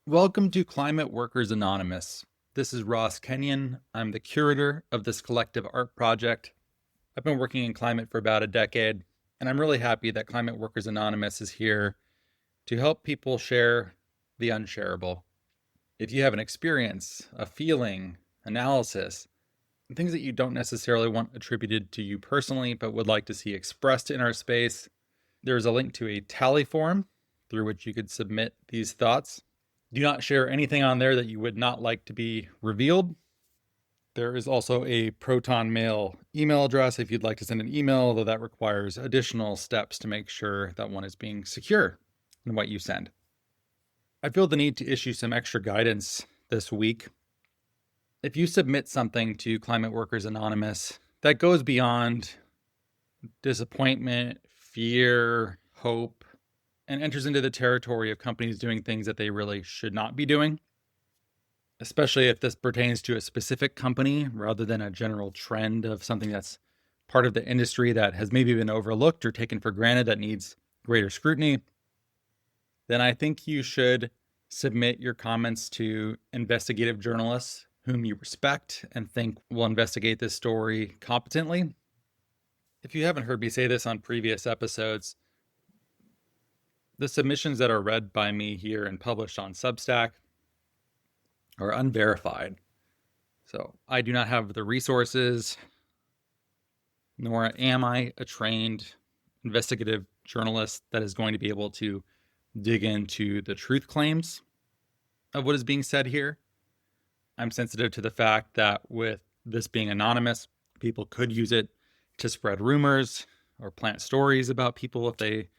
Welcome to Climate Workers Anonymous. This is Ross Kenyon. I'm the curator of this collective art project. I've been working in climate for about a decade, and I'm really happy that Climate Workers Anonymous is here to help people share the unshareable. If you have an experience, a feeling, analysis, things that you don't necessarily want attributed to you personally, but would like to see expressed in our space, there's a link to a tally form through which you could submit these thoughts. Do not share anything on there that you would not like to be revealed. There is also a Proton Mail email address if you'd like to send an email, though that requires additional steps to make sure that one is being secure in what you send. I feel the need to issue some extra guidance this week. If you submit something to Climate Workers Anonymous that goes beyond disappointment, fear, hope, and enters into the territory of companies doing things that they really should not be doing, especially if this pertains to a specific company rather than a general trend of something that's part of the industry that has maybe been overlooked or taken for granted that needs greater scrutiny, then I think you should submit your comments to investigative journalists whom you respect and think will investigate this story competently. If you haven't heard me say this on previous episodes, the submissions that are read by me here and published on Substack are unverified. So I do not have the resources, nor am I a trained investigative journalist that is going to be able to dig into the truth claims of what is being said here. I'm sensitive to the fact that with this being anonymous, people could use it to spread rumors or plant stories about people if they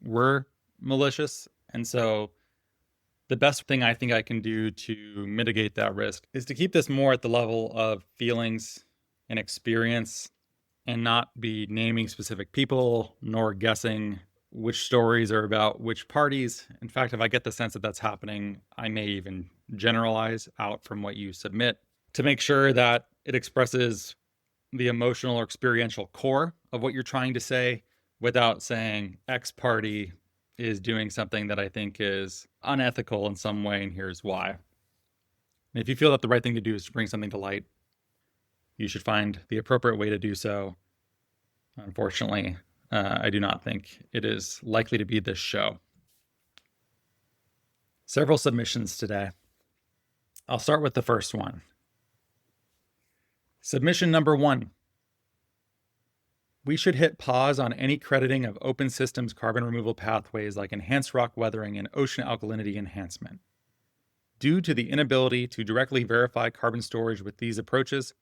were malicious. And so the best thing I think I can do to mitigate that risk is to keep this more at the level of feelings and experience and not be naming specific people nor guessing which stories are about which parties. In fact, if I get the sense that that's happening, I may even generalize out from what you submit to make sure that it expresses the emotional or experiential core of what you're trying to say without saying X party is doing something that I think is unethical in some way, and here's why. And if you feel that the right thing to do is to bring something to light, you should find the appropriate way to do so. Unfortunately, I do not think it is likely to be this show. Several submissions today. I'll start with the first one. Submission number 1. We should hit pause on any crediting of open systems carbon removal pathways like enhanced rock weathering and ocean alkalinity enhancement. Due to the inability to directly verify carbon storage with these approaches,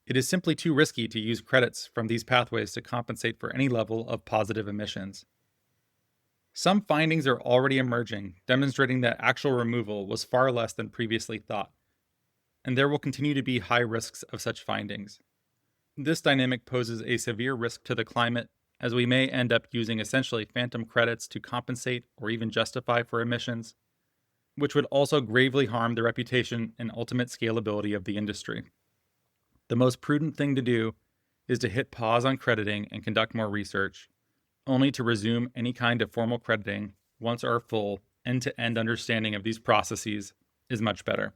it is simply too risky to use credits from these pathways to compensate for any level of positive emissions. Some findings are already emerging, demonstrating that actual removal was far less than previously thought, and there will continue to be high risks of such findings. This dynamic poses a severe risk to the climate, as we may end up using essentially phantom credits to compensate or even justify for emissions, which would also gravely harm the reputation and ultimate scalability of the industry. The most prudent thing to do is to hit pause on crediting and conduct more research, only to resume any kind of formal crediting once our full end-to-end understanding of these processes is much better.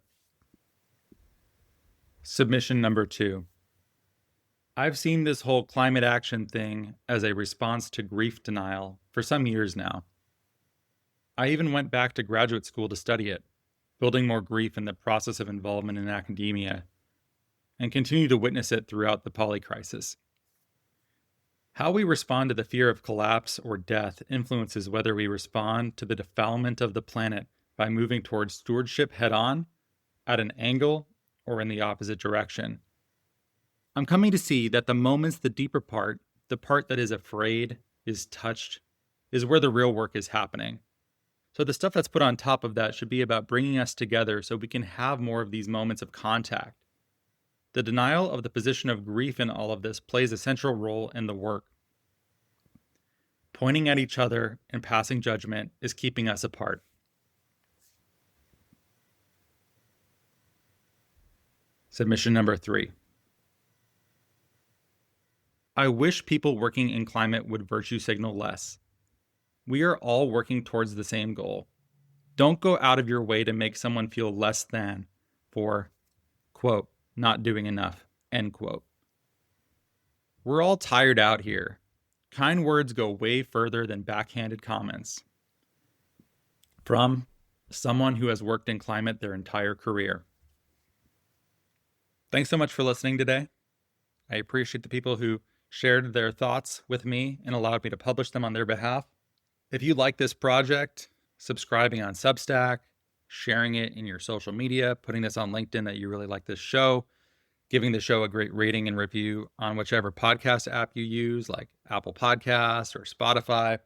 Submission number 2. I've seen this whole climate action thing as a response to grief denial for some years now. I even went back to graduate school to study it, building more grief in the process of involvement in academia, and continue to witness it throughout the poly crisis. How we respond to the fear of collapse or death influences whether we respond to the defilement of the planet by moving towards stewardship head-on, at an angle, or in the opposite direction. I'm coming to see that the moment's the deeper part, the part that is afraid, is touched, is where the real work is happening. So the stuff that's put on top of that should be about bringing us together so we can have more of these moments of contact. The denial of the position of grief in all of this plays a central role in the work. Pointing at each other and passing judgment is keeping us apart. Submission number 3. I wish people working in climate would virtue signal less. We are all working towards the same goal. Don't go out of your way to make someone feel less than for, quote, not doing enough, end quote. We're all tired out here. Kind words go way further than backhanded comments. From someone who has worked in climate their entire career. Thanks so much for listening today. I appreciate the people who shared their thoughts with me and allowed me to publish them on their behalf. If you like this project, subscribing on Substack, sharing it in your social media, putting this on LinkedIn that you really like this show, giving the show a great rating and review on whichever podcast app you use, like Apple Podcasts or Spotify.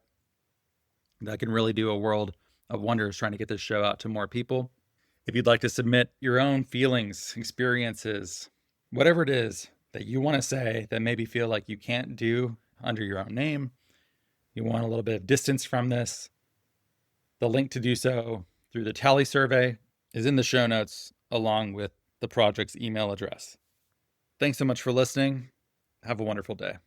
That can really do a world of wonders trying to get this show out to more people. If you'd like to submit your own feelings, experiences, whatever it is that you want to say that maybe feel like you can't do under your own name, you want a little bit of distance from this, the link to do so through the Tally survey is in the show notes along with the project's email address. Thanks so much for listening. Have a wonderful day.